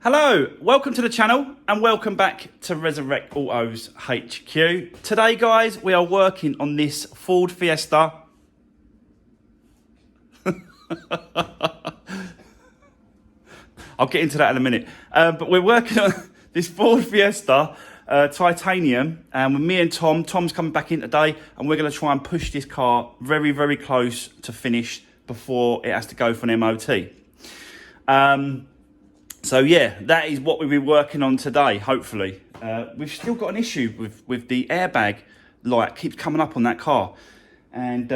Hello, welcome to the channel and welcome back to Resurwreck Autos HQ. Today guys, we are working on this Ford Fiesta. I'll get into that in a minute. But we're working on this Ford Fiesta titanium, and with me and Tom's coming back in today, and we're going to try and push this car very, very close to finish before it has to go for an MOT. So yeah, that is what we'll be working on today, hopefully. We've still got an issue with the airbag light, keeps coming up on that car. And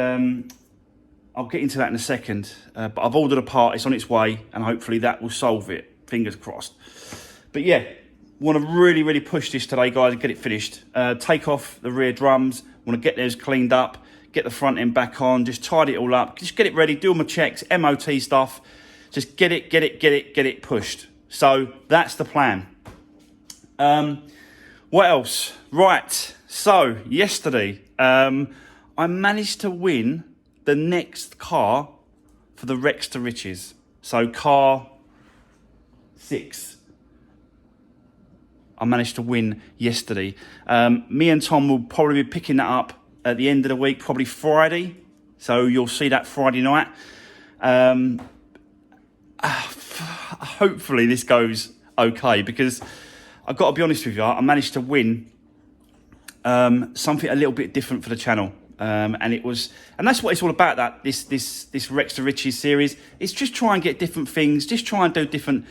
I'll get into that in a second. But I've ordered a part, it's on its way, and hopefully that will solve it, fingers crossed. But yeah, want to really, really push this today, guys, and get it finished. Take off the rear drums, want to get those cleaned up, get the front end back on, just tidy it all up, just get it ready, do all my checks, MOT stuff. Just get it pushed. So that's the plan. What else? Right. So yesterday, I managed to win the next car for the Rex to Riches. So car 6. I managed to win yesterday. Me and Tom will probably be picking that up at the end of the week, probably Friday. So you'll see that Friday night. Hopefully this goes okay, because I've got to be honest with you, I managed to win something a little bit different for the channel, and that's what it's all about. That this Rex to Riches series, it's just try and get different things, just try and do different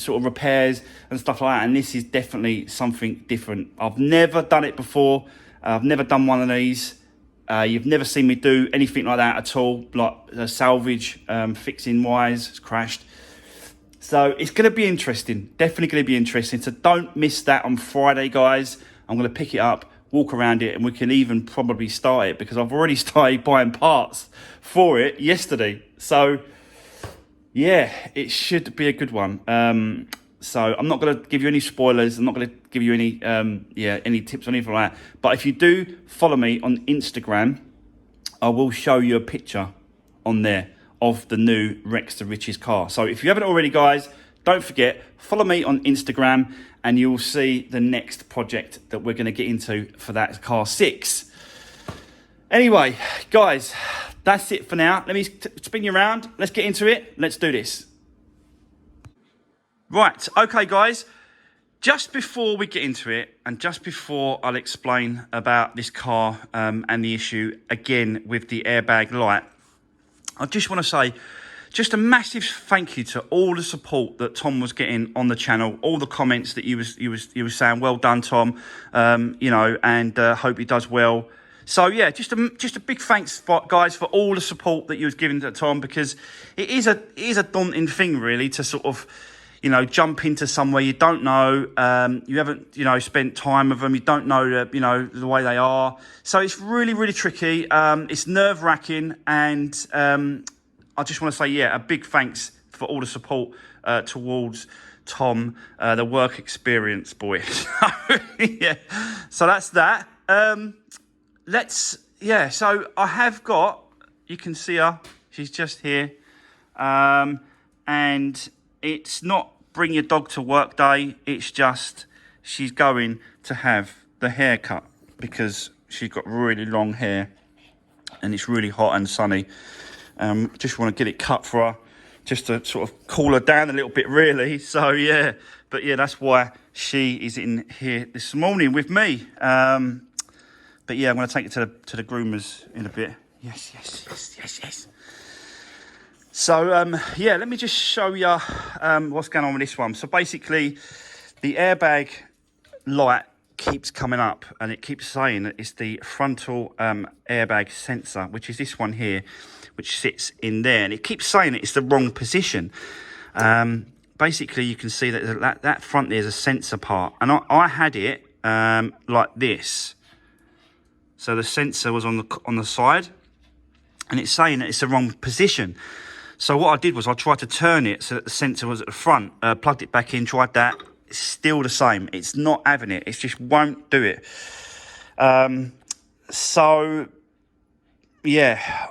sort of repairs and stuff like that. And this is definitely something different. I've never done it before. I've never done one of these. You've never seen me do anything like that at all, like salvage, fixing wires, it's crashed. So it's going to be interesting, definitely going to be interesting. So don't miss that on Friday, guys. I'm going to pick it up, walk around it, and we can even probably start it, because I've already started buying parts for it yesterday. So yeah, it should be a good one. So I'm not going to give you any spoilers. I'm not going to give you any any tips or anything like that. But if you do follow me on Instagram, I will show you a picture on there of the new Rex to Riches car. So if you haven't already, guys, don't forget, follow me on Instagram and you'll see the next project that we're going to get into for that car 6. Anyway, guys, that's it for now. Let me spin you around. Let's get into it. Let's do this. Right, okay, guys. Just before we get into it, and just before I'll explain about this car and the issue again with the airbag light, I just want to say just a massive thank you to all the support that Tom was getting on the channel, all the comments that you was saying, well done, Tom, you know, and hope he does well. So yeah, just a big thanks, guys, for all the support that you was giving to Tom, because it is a daunting thing, really, to sort of, you know, jump into somewhere you don't know, you haven't, you know, spent time with them, you don't know, you know, the way they are. So it's really, really tricky. It's nerve-wracking, and I just want to say, yeah, a big thanks for all the support towards Tom, the work experience boy. Yeah, so that's that. So I have got, you can see her, she's just here, and it's not bring your dog to work day, it's just she's going to have the haircut because she's got really long hair and it's really hot and sunny. Just want to get it cut for her, just to sort of cool her down a little bit, really. So yeah, but yeah, that's why she is in here this morning with me. But yeah, I'm going to take it to the groomers in a bit. Yes. So, yeah, let me just show you what's going on with this one. So basically, the airbag light keeps coming up, and it keeps saying that it's the frontal airbag sensor, which is this one here, which sits in there. And it keeps saying that it's the wrong position. Basically, you can see that that front there is a sensor part. And I had it like this. So the sensor was on the side, and it's saying that it's the wrong position. So what I did was I tried to turn it so that the sensor was at the front, plugged it back in, tried that. It's still the same. It's not having it. It just won't do it. So, yeah,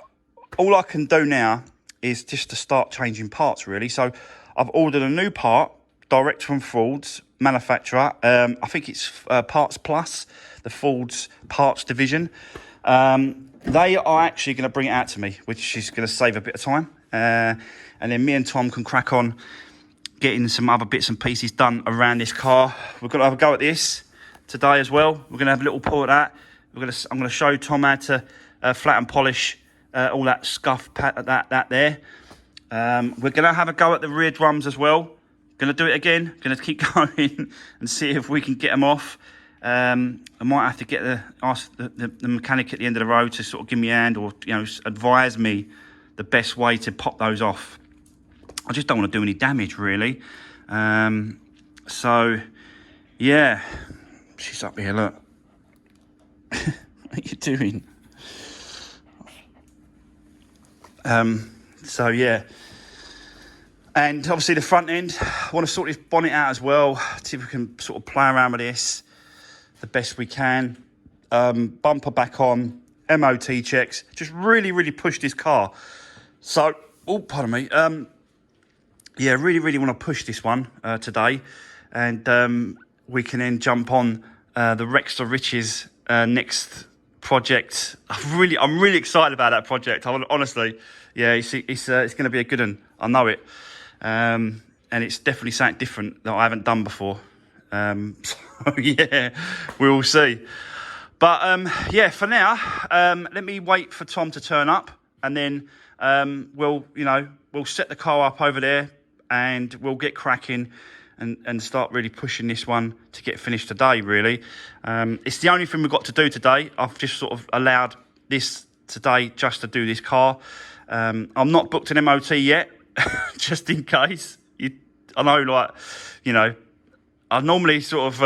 all I can do now is just to start changing parts, really. So I've ordered a new part direct from Ford's manufacturer. I think it's Parts Plus, the Ford's parts division. They are actually going to bring it out to me, which is going to save a bit of time. And then me and Tom can crack on getting some other bits and pieces done around this car. We're going to have a go at this today as well. We're going to have a little pull at that. I'm going to show Tom how to flat and polish all that scuff that there. We're going to have a go at the rear drums as well. Going to do it again. Going to keep going and see if we can get them off. I might have to ask the mechanic at the end of the road to sort of give me a hand, or advise me the best way to pop those off. I just don't want to do any damage, really. So yeah, she's up here. Look, what are you doing? So yeah. And obviously the front end, I want to sort this bonnet out as well, see if we can sort of play around with this the best we can. Bumper back on, MOT checks, just really push this car. So, oh, pardon me. Yeah, really want to push this one today. And we can then jump on the Rex to Riches next project. I'm really excited about that project. Honestly, yeah, it's going to be a good one. I know it. And it's definitely something different that I haven't done before. So yeah, we'll see. But yeah, for now, let me wait for Tom to turn up, and then we'll set the car up over there, and we'll get cracking and start really pushing this one to get finished today, really. It's the only thing we've got to do today. I've just sort of allowed this today just to do this car. I'm not booked an MOT yet, just in case. I know, I normally sort of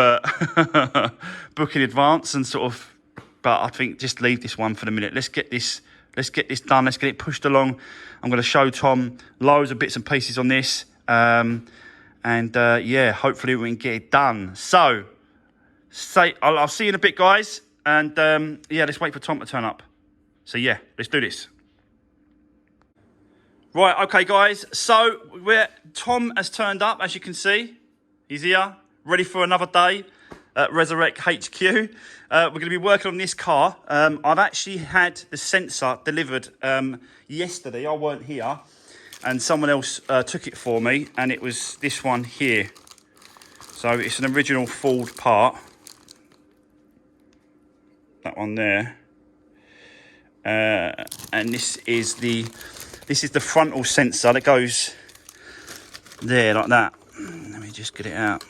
book in advance and sort of, but I think just leave this one for the minute. Let's get this done. Let's get it pushed along. I'm going to show Tom loads of bits and pieces on this. Yeah, hopefully we can get it done. So, I'll see you in a bit, guys. And yeah, let's wait for Tom to turn up. So yeah, let's do this. Right, okay, guys. So Tom has turned up, as you can see. He's here, ready for another day at Resurwreck HQ. We're going to be working on this car. I've actually had the sensor delivered yesterday. I weren't here, and someone else took it for me, and it was this one here. So it's an original Ford part. That one there. And this is the frontal sensor that goes there like that. Let me just get it out.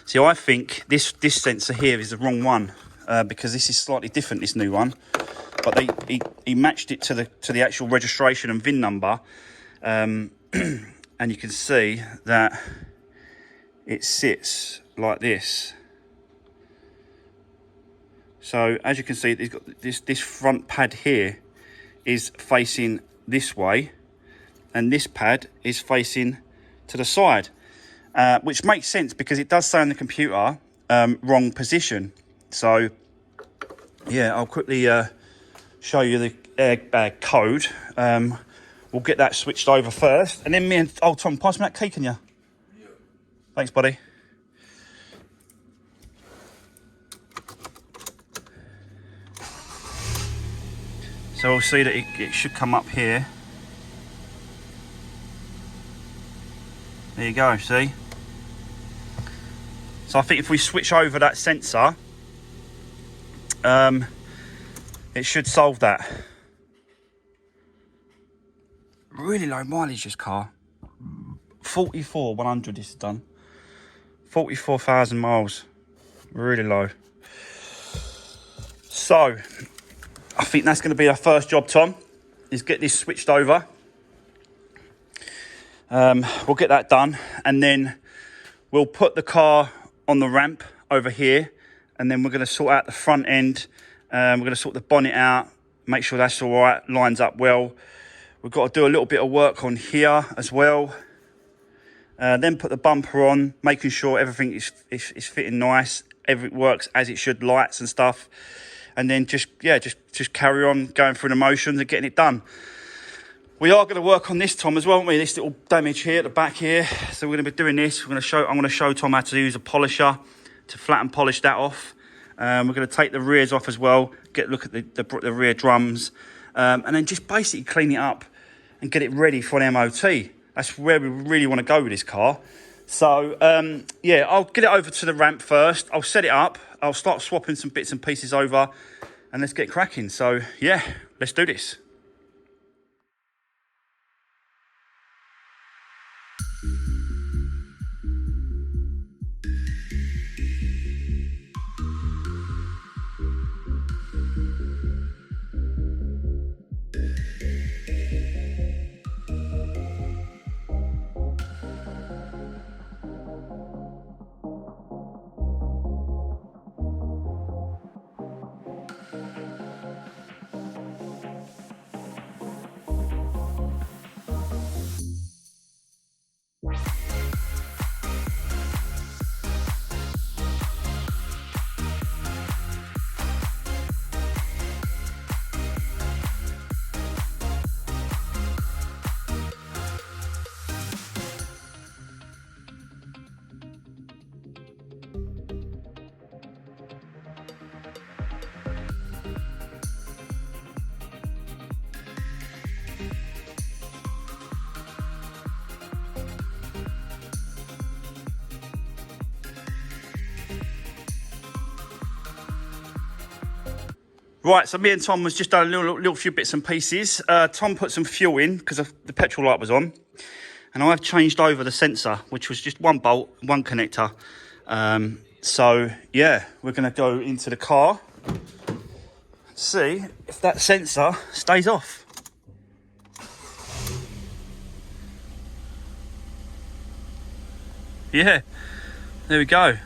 See, I think this sensor here is the wrong one because this is slightly different, this new one. But he matched it to the actual registration and VIN number, and you can see that it sits like this. So as you can see, it's got this front pad here is facing this way, and this pad is facing to the side, which makes sense because it does say on the computer wrong position. So yeah, I'll quickly show you the airbag code. We'll get that switched over first, and then Tom, pass me that key, can you? Yeah. Thanks, buddy. So we'll see that it should come up here. There you go, see? So I think if we switch over that sensor, it should solve that. Really low mileage, this car. 44,100 this is done. 44,000 miles. Really low. So I think that's going to be our first job, Tom, is get this switched over. We'll get that done, and then we'll put the car on the ramp over here, and then we're going to sort out the front end. We're going to sort the bonnet out, make sure that's all right, lines up well. We've got to do a little bit of work on here as well. Then put the bumper on, making sure everything is fitting nice, everything works as it should, lights and stuff. And then just carry on going through the motions and getting it done. We are going to work on this, Tom, as well, aren't we? This little damage here at the back here. So we're going to be doing this. I'm going to show Tom how to use a polisher to flatten polish that off. We're going to take the rears off as well. Look at the rear drums, and then just basically clean it up and get it ready for an MOT. That's where we really want to go with this car. So yeah, I'll get it over to the ramp first. I'll set it up. I'll start swapping some bits and pieces over, and let's get cracking. So yeah, let's do this. Right, so me and Tom was just done a little few bits and pieces. Tom put some fuel in because the petrol light was on. And I've changed over the sensor, which was just one bolt, one connector. So, yeah, we're going to go into the car and see if that sensor stays off. Yeah, there we go.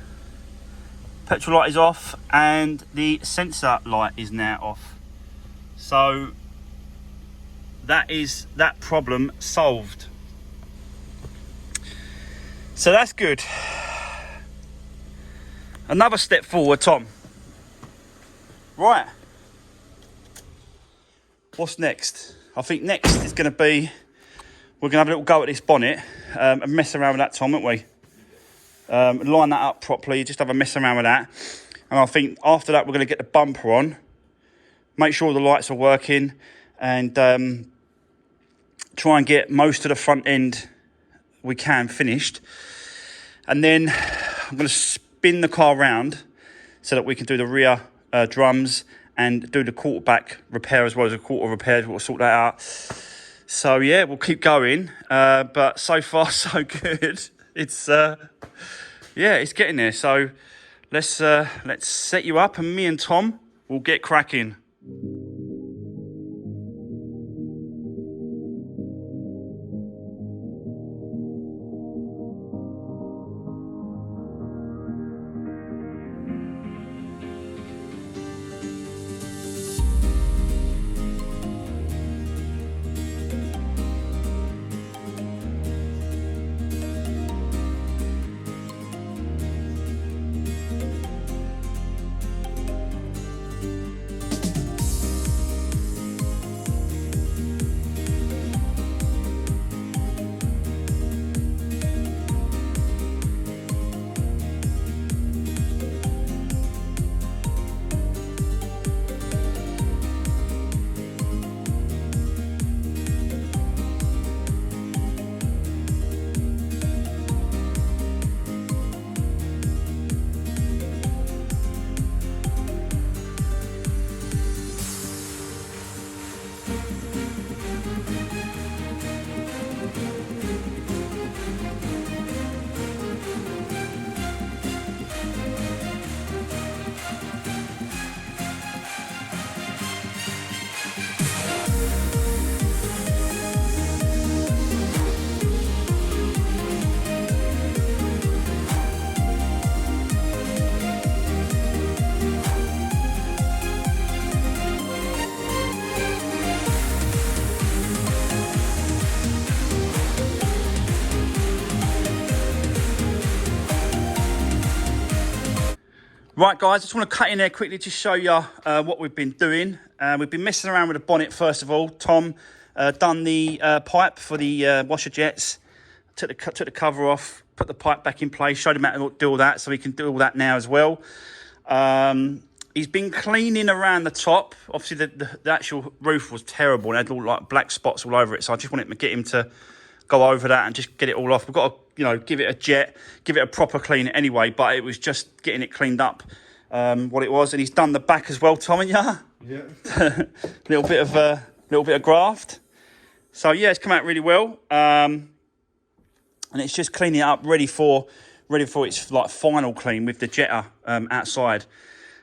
Petrol light is off and the sensor light is now off. So that is that problem solved. So that's good. Another step forward, Tom. Right. What's next? I think next is going to be, we're going to have a little go at this bonnet and mess around with that, Tom, won't we? Line that up properly, just have a mess around with that. And I think after that, we're going to get the bumper on, make sure the lights are working, and try and get most of the front end we can finished. And then I'm going to spin the car around so that we can do the rear drums and do the quarterback repair as well as a quarter repair. We'll sort that out. So yeah, we'll keep going. But so far, so good. It's yeah, it's getting there. So let's set you up, and me and Tom will get cracking. Right, guys, I just want to cut in there quickly to show you what we've been doing. We've been messing around with the bonnet, first of all. Tom Done the pipe for the washer jets. Took the cover off, put the pipe back in place, showed him how to do all that, so he can do all that now as well. He's been cleaning around the top. Obviously, the actual roof was terrible and had all like black spots all over it. So I just wanted to get him to go over that and just get it all off. We've got to, give it a jet, give it a proper clean anyway. But it was just getting it cleaned up, what it was. And he's done the back as well, Tom, and yeah. little bit of graft. So yeah, it's come out really well. And it's just cleaning it up, ready for its like final clean with the jetter outside.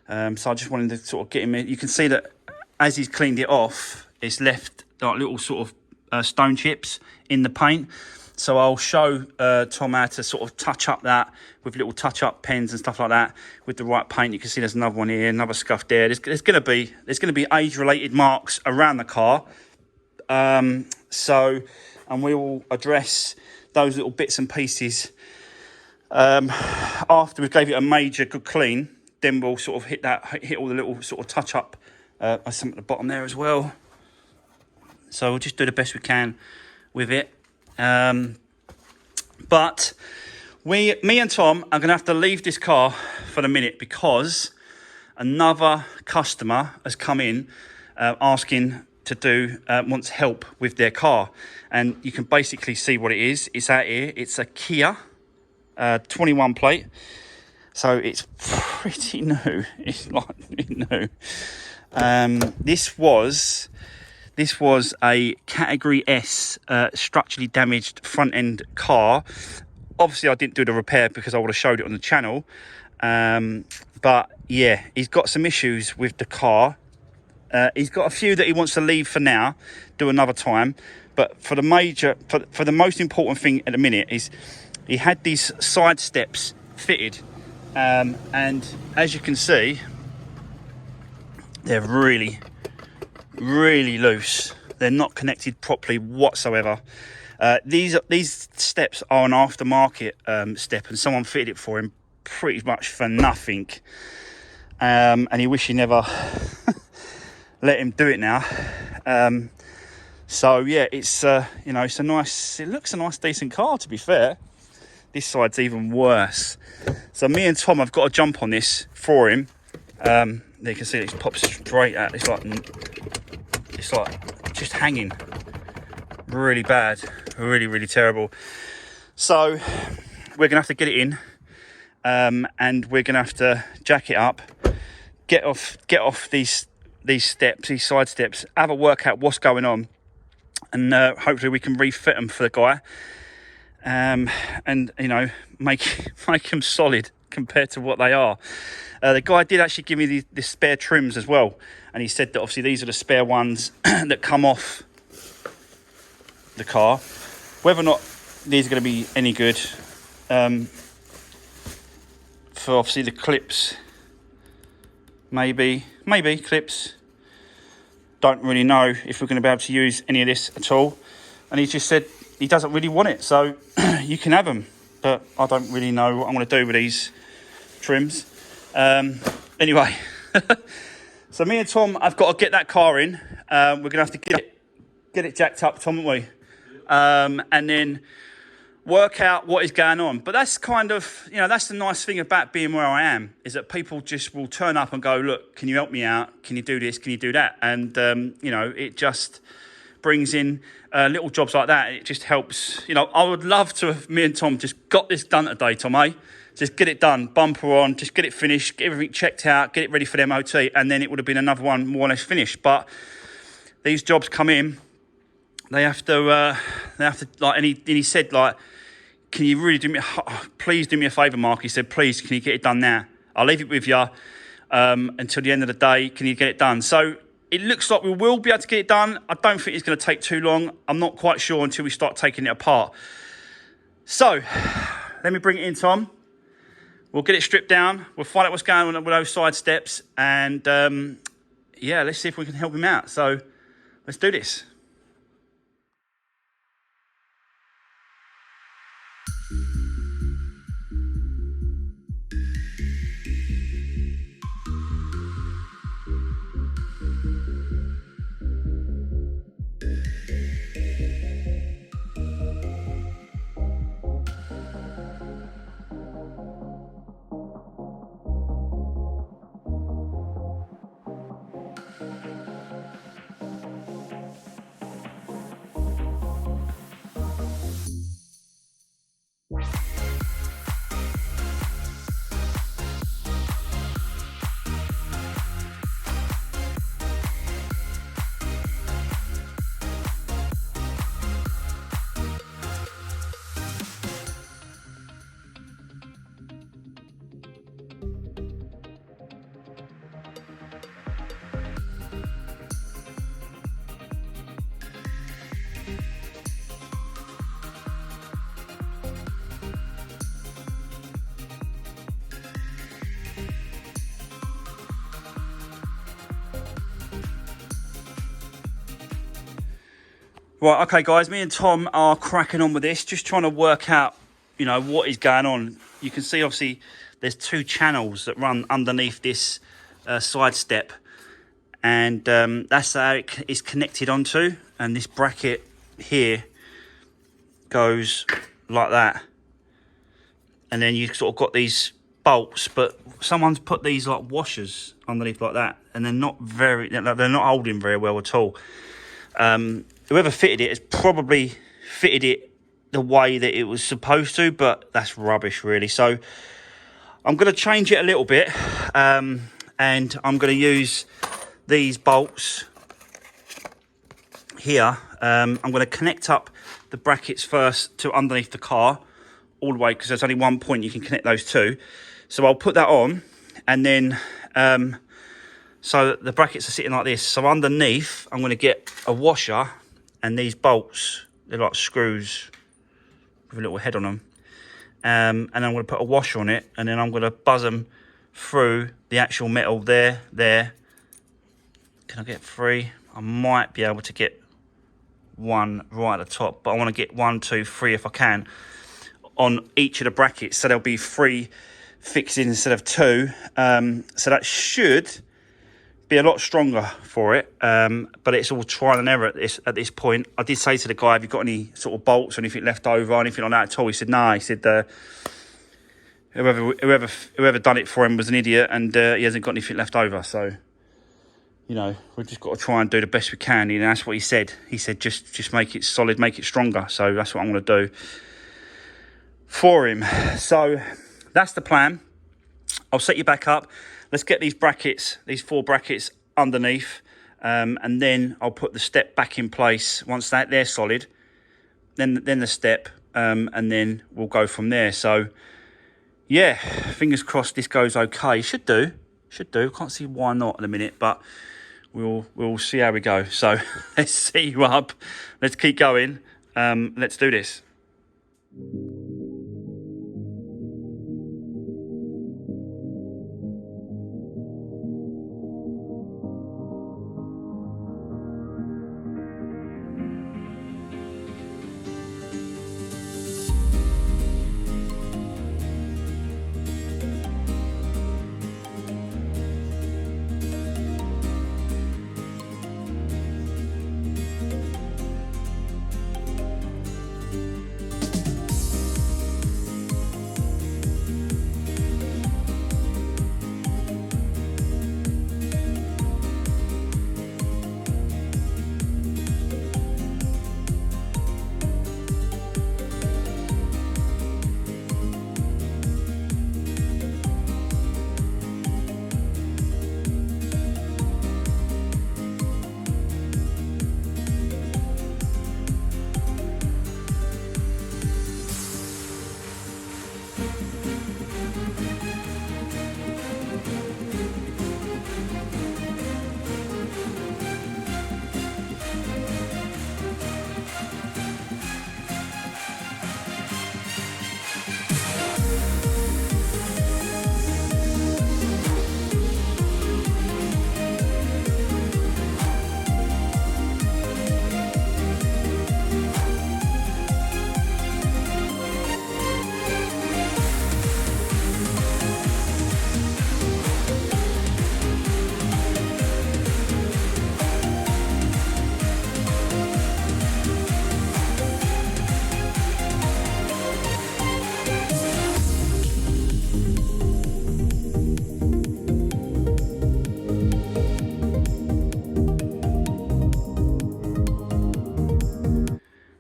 So I just wanted to sort of get him in. You can see that as he's cleaned it off, it's left like little sort of stone chips in the paint. So I'll show Tom how to sort of touch up that with little touch-up pens and stuff like that with the right paint. You can see there's another one here, another scuff there. There's going to be age-related marks around the car. And we will address those little bits and pieces after we gave it a major good clean. Then we'll sort of hit all the little sort of touch up. Some at the bottom there as well. So we'll just do the best we can with it. But me and Tom are going to have to leave this car for the minute because another customer has come in asking to wants help with their car. And you can basically see what it is. It's out here. It's a Kia 21 plate. So it's pretty new. It's like new. This was a Category S structurally damaged front end car. Obviously, I didn't do the repair because I would have showed it on the channel. But yeah, he's got some issues with the car. He's got a few that he wants to leave for now, do another time. But for the most important thing at the minute is he had these side steps fitted. And as you can see, they're really, really loose. They're not connected properly whatsoever. These steps are an aftermarket step, and someone fitted it for him pretty much for nothing. And he wish he never let him do it now. So yeah, it's it looks a nice, decent car, to be fair. This side's even worse. So me and Tom have got to jump on this for him. You can see it's popped straight out. It's like just hanging. Really bad. Really, really terrible. So we're gonna have to get it in, and we're gonna have to jack it up, get off these steps, these side steps, have a work out what's going on, and hopefully we can refit them for the guy. And make them solid compared to what they are. The guy did actually give me the spare trims as well, and he said that obviously these are the spare ones that come off the car. Whether or not these are going to be any good for obviously the clips, maybe clips. Don't really know if we're going to be able to use any of this at all. And he just said he doesn't really want it, so you can have them. But I don't really know what I'm going to do with these trims. Anyway, so me and Tom have got to get that car in. We're going to have to get it jacked up, Tom, haven't we? And then work out what is going on. But that's kind of, that's the nice thing about being where I am, is that people just will turn up and go, look, can you help me out? Can you do this? Can you do that? And, it just brings in little jobs like that. It just helps. I would love to have me and Tom just got this done today, Tom, eh? Just get it done, bumper on, just get it finished, get everything checked out, get it ready for the MOT, and then it would have been another one more or less finished. But these jobs come in, they have to like, and he said, like, can you really please do me a favour, Mark? He said, please, can you get it done now? I'll leave it with you until the end of the day. Can you get it done? So it looks like we will be able to get it done. I don't think it's going to take too long. I'm not quite sure until we start taking it apart. So let me bring it in, Tom. We'll get it stripped down. We'll find out what's going on with those side steps. And, let's see if we can help him out. So let's do this. Right, okay, guys, me and Tom are cracking on with this, just trying to work out, you know, what is going on. You can see, obviously, there's two channels that run underneath this side step, and that's how it is connected onto, and this bracket here goes like that. And then you sort of got these bolts, but someone's put these like washers underneath like that, and they're not holding very well at all. Whoever fitted it has probably fitted it the way that it was supposed to, but that's rubbish, really. So I'm going to change it a little bit, and I'm going to use these bolts here. I'm going to connect up the brackets first to underneath the car all the way, because there's only one point you can connect those two. So I'll put that on, and then so the brackets are sitting like this. So underneath, I'm going to get a washer, and these bolts, they're like screws with a little head on them. And I'm going to put a washer on it, and then I'm going to buzz them through the actual metal there. Can I get three? I might be able to get one right at the top, but I want to get 1, 2, 3 if I can on each of the brackets, so there'll be 3 fixings instead of 2. So that should be a lot stronger for it, but it's all trial and error at this point. I did say to the guy, have you got any sort of bolts or anything left over, anything like that at all? He said no. He said whoever done it for him was an idiot, and he hasn't got anything left over. So, you know, we've just got to try and do the best we can. You know, that's what he said. He said just make it solid, make it stronger. So that's what I'm going to do for him. So that's the plan. I'll set you back up. Let's get these brackets, these 4 brackets underneath, and then I'll put the step back in place. Once they're solid, then the step, and then we'll go from there. So yeah, fingers crossed this goes okay. Should do. Can't see why not at the minute, but we'll see how we go. So let's see you up. Let's keep going. Let's do this.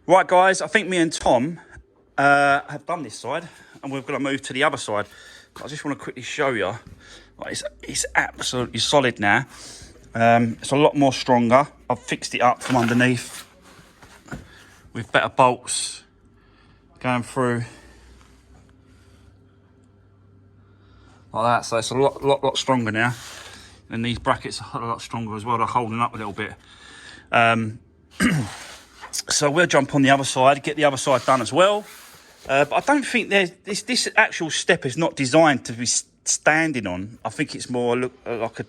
Right, guys, I think me and Tom have done this side, and we're going to move to the other side. I just want to quickly show you. Like, it's absolutely solid now. It's a lot more stronger. I've fixed it up from underneath with better bolts going through like that. So it's a lot stronger now. And these brackets are a lot stronger as well. They're holding up a little bit. So we'll jump on the other side, get the other side done as well. But I don't think this actual step is not designed to be standing on. I think it's more like a,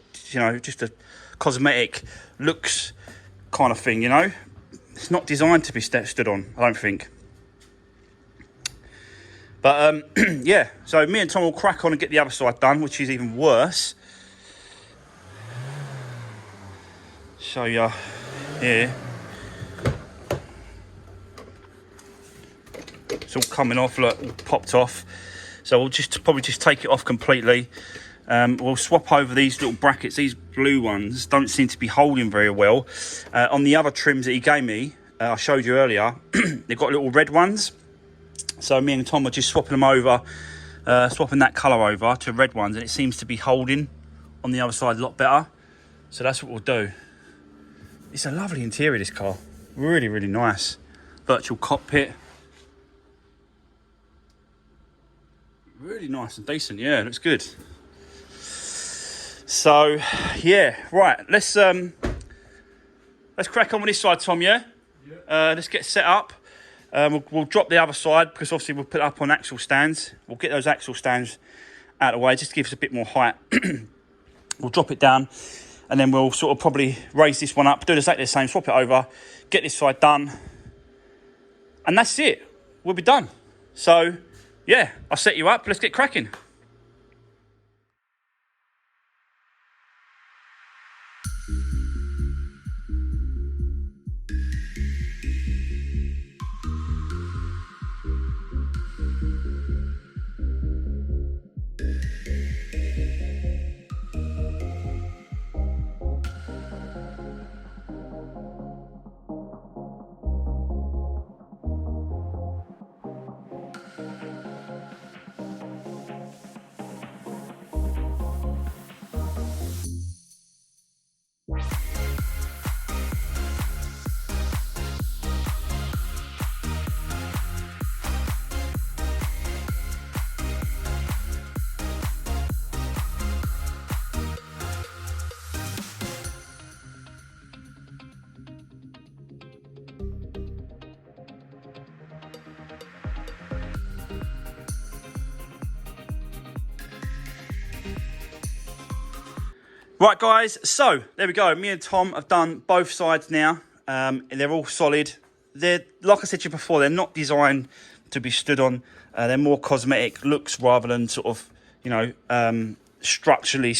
just a cosmetic looks kind of thing, it's not designed to be stood on, I don't think. But yeah, so me and Tom will crack on and get the other side done, which is even worse. Show you here. It's all coming off, look, popped off. So we'll probably just take it off completely. We'll swap over these little brackets. These blue ones don't seem to be holding very well. On the other trims that he gave me, I showed you earlier, they've got little red ones. So me and Tom are just swapping them over, swapping that colour over to red ones, and it seems to be holding on the other side a lot better. So that's what we'll do. It's a lovely interior, this car. Really, really nice. Virtual cockpit. Really nice and decent, yeah, looks good. So, yeah, right, let's crack on with this side, Tom, yeah? Let's get set up. We'll drop the other side, because obviously we'll put it up on axle stands. We'll get those axle stands out of the way, just to give us a bit more height. We'll drop it down, and then we'll sort of probably raise this one up, do exactly the same, swap it over, get this side done, and that's it. We'll be done. So, yeah, I'll set you up. Let's get cracking. Right, guys, so there we go. Me and Tom have done both sides now. They're all solid. They're, like I said to you before, they're not designed to be stood on. They're more cosmetic looks rather than sort of, you know, structurally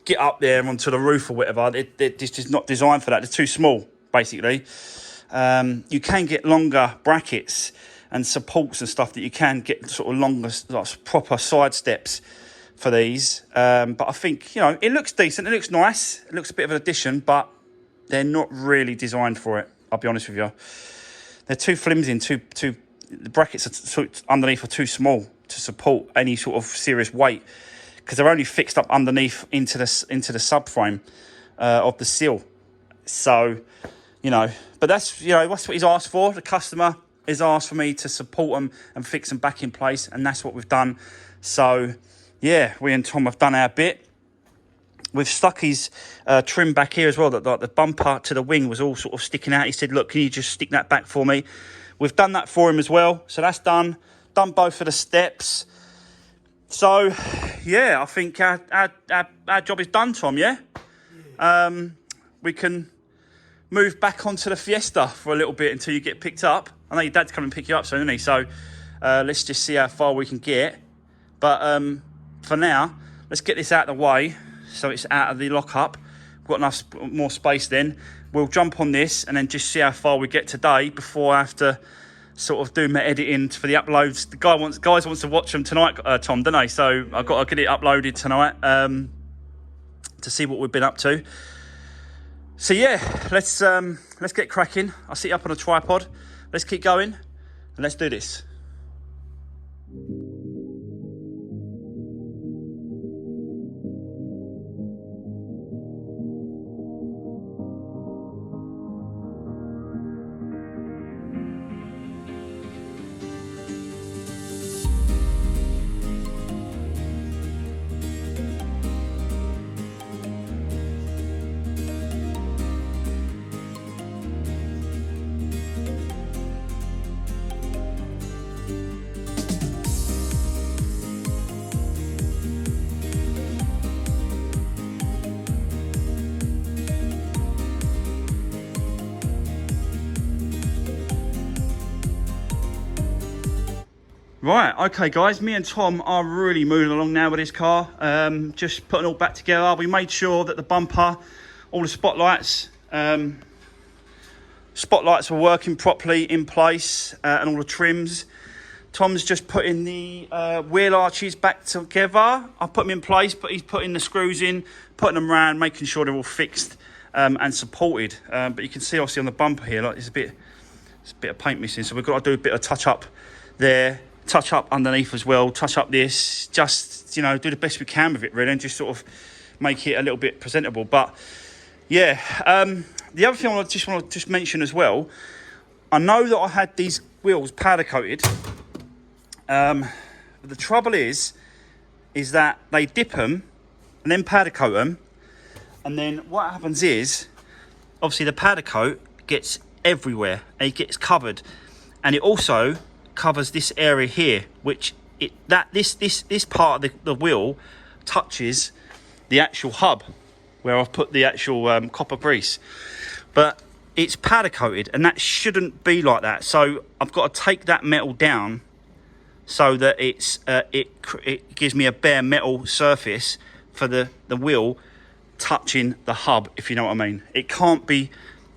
get up there onto the roof or whatever. They're just not designed for that. They're too small, basically. You can get longer brackets and supports and stuff that you can get sort of longer, like, proper side steps for these, but I think, you know, it looks decent, it looks nice, it looks a bit of an addition, but they're not really designed for it, I'll be honest with you. They're too flimsy, the brackets are underneath are too small to support any sort of serious weight, because they're only fixed up underneath into the subframe of the sill. So, you know, but that's, you know, that's what he's asked for. The customer has asked for me to support them and fix them back in place, and that's what we've done. So, yeah, we and Tom have done our bit. We've stuck his trim back here as well. That, like, the bumper to the wing was all sort of sticking out. He said, look, can you just stick that back for me? We've done that for him as well. So that's done. Done both of the steps. So, yeah, I think our job is done, Tom, yeah? We can move back onto the Fiesta for a little bit until you get picked up. I know your dad's coming to pick you up soon, isn't he? So let's just see how far we can get. But for now, let's get this out of the way so it's out of the lockup. We've got enough more space then. We'll jump on this and then just see how far we get today before I have to sort of do my editing for the uploads. The guys wants to watch them tonight, Tom, don't they? So I've got to get it uploaded tonight to see what we've been up to. So yeah, let's get cracking. I'll sit you up on a tripod. Let's keep going and let's do this. Right, okay guys, me and Tom are really moving along now with this car. Just putting it all back together. We made sure that the bumper, all the spotlights were working properly in place, and all the trims. Tom's just putting the wheel arches back together. I put them in place, but he's putting the screws in, putting them around, making sure they're all fixed and supported. But you can see obviously on the bumper here, like there's a bit of paint missing, so we've got to do a bit of touch up there. Touch up underneath as well, touch up this, just, you know, do the best we can with it really, and just sort of make it a little bit presentable. But yeah, the other thing I just want to mention as well, I know that I had these wheels powder coated. But the trouble is that they dip them and then powder coat them, and then what happens is, obviously the powder coat gets everywhere and it gets covered, and it also covers this area here, which this part of the wheel touches the actual hub where I've put the actual copper grease, but it's powder coated and that shouldn't be like that. So I've got to take that metal down so that it gives me a bare metal surface for the wheel touching the hub, if you know what I mean. It can't be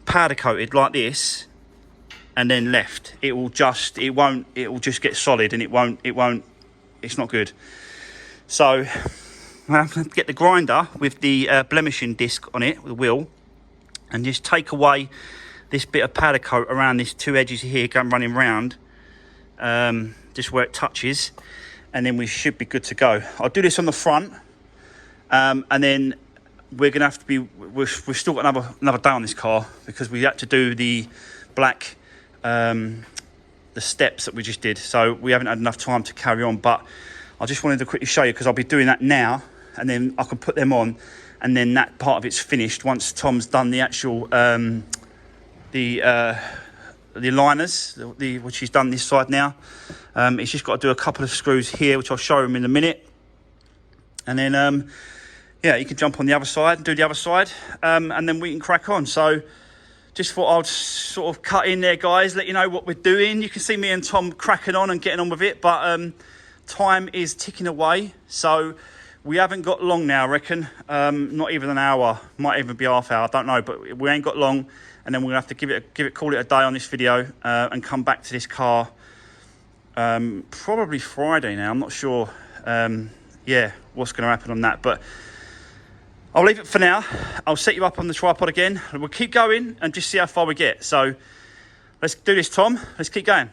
powder coated like this and then left. It will just get solid, and it's not good. So I have to get the grinder with the blemishing disc on it, with the wheel, and just take away this bit of powder coat around these two edges here, going running round, just where it touches, and then we should be good to go. I'll do this on the front, and then we're gonna have to be, we've still got another day on this car, because we had to do the black, the steps that we just did, so we haven't had enough time to carry on. But I just wanted to quickly show you, because I'll be doing that now, and then I can put them on, and then that part of it's finished once Tom's done the actual the liners, which he's done this side now. He's just got to do a couple of screws here, which I'll show him in a minute, and then yeah, you can jump on the other side and do the other side, and then we can crack on. So just thought I'd sort of cut in there, guys, let you know what we're doing. You can see me and Tom cracking on and getting on with it, but time is ticking away, so we haven't got long now, I reckon. Not even an hour, might even be half hour, I don't know, but we ain't got long, and then we're gonna have to call it a day on this video, and come back to this car probably Friday now. I'm not sure yeah, what's gonna happen on that, but I'll leave it for now. I'll set you up on the tripod again. We'll keep going and just see how far we get. So let's do this, Tom. Let's keep going.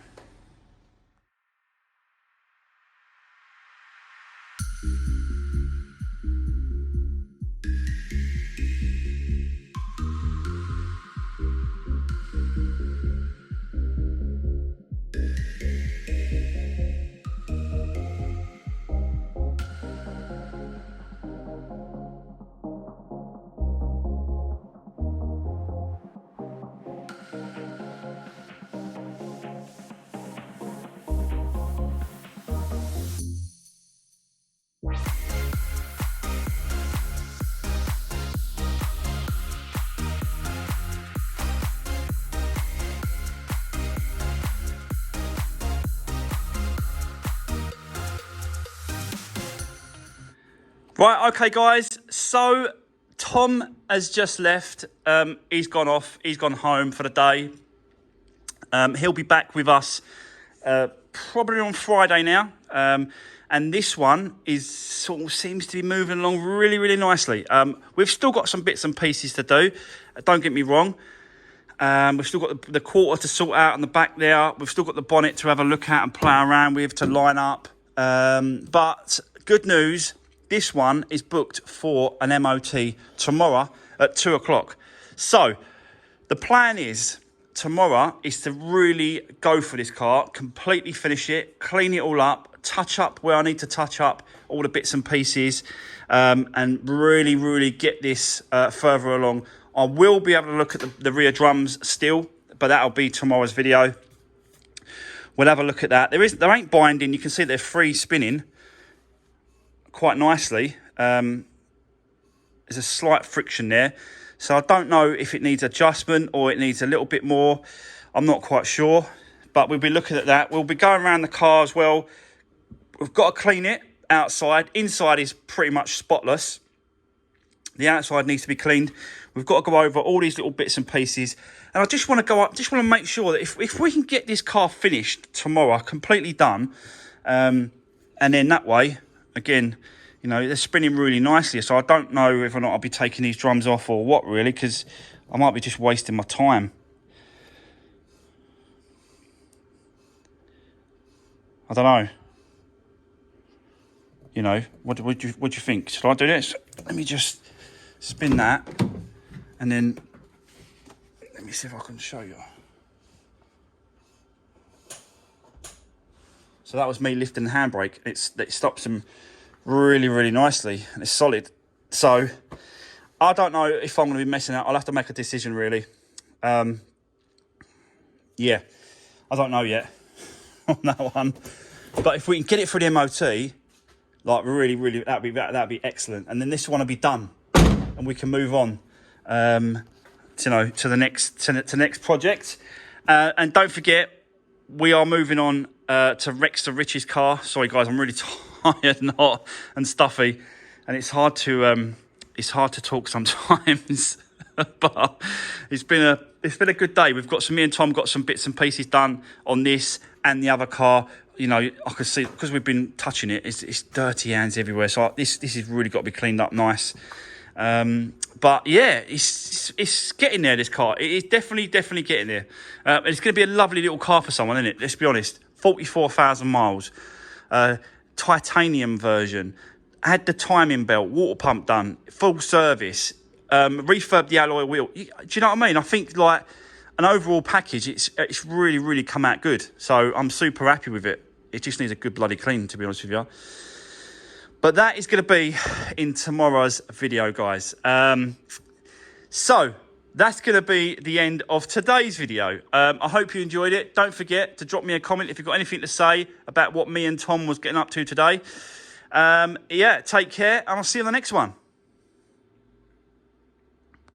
Right, okay, guys, so Tom has just left. He's gone off. He's gone home for the day. He'll be back with us probably on Friday now. And this one sort of seems to be moving along really, really nicely. We've still got some bits and pieces to do. Don't get me wrong. We've still got the quarter to sort out on the back there. We've still got the bonnet to have a look at and play around with, to line up. But good news, this one is booked for an MOT tomorrow at 2 o'clock. So the plan is tomorrow is to really go for this car, completely finish it, clean it all up, touch up where I need to touch up all the bits and pieces, and really, really get this further along. I will be able to look at the rear drums still, but that'll be tomorrow's video. We'll have a look at that. There ain't binding. You can see they're free spinning quite nicely. There's a slight friction there, so I don't know if it needs adjustment or it needs a little bit more. I'm not quite sure, but we'll be looking at that. We'll be going around the car as well, we've got to clean it outside. Inside is pretty much spotless. The outside needs to be cleaned. We've got to go over all these little bits and pieces. And I just want to go up, just want to make sure that if we can get this car finished tomorrow, completely done, and then that way, again, you know, they're spinning really nicely. So I don't know whether or not I'll be taking these drums off or what, really, because I might be just wasting my time. I don't know. You know, what do you think? Should I do this? Let me just spin that, and then let me see if I can show you. So that was me lifting the handbrake. It stops them really, really nicely, and it's solid. So I don't know if I'm going to be messing out. I'll have to make a decision, really. Yeah, I don't know yet on that one. But if we can get it through the MOT, like really, really, that'd be excellent. And then this one will be done, and we can move on, to the next project. And don't forget, we are moving on to Rex the Rich's car. Sorry guys, I'm really tired and hot and stuffy, and it's hard to talk sometimes. But it's been a good day. Me and Tom got some bits and pieces done on this and the other car. You know, I could see, because we've been touching it, it's dirty hands everywhere. So this has really got to be cleaned up nice. But yeah, it's getting there, this car. It is definitely getting there. It's going to be a lovely little car for someone, isn't it? Let's be honest. 44,000 miles. Titanium version. Had the timing belt, water pump done, full service. Refurb the alloy wheel. Do you know what I mean? I think, like, an overall package, it's really, really come out good. So I'm super happy with it. It just needs a good bloody clean, to be honest with you. But that is going to be in tomorrow's video, guys. So that's going to be the end of today's video. I hope you enjoyed it. Don't forget to drop me a comment if you've got anything to say about what me and Tom was getting up to today. Yeah, take care, and I'll see you in the next one.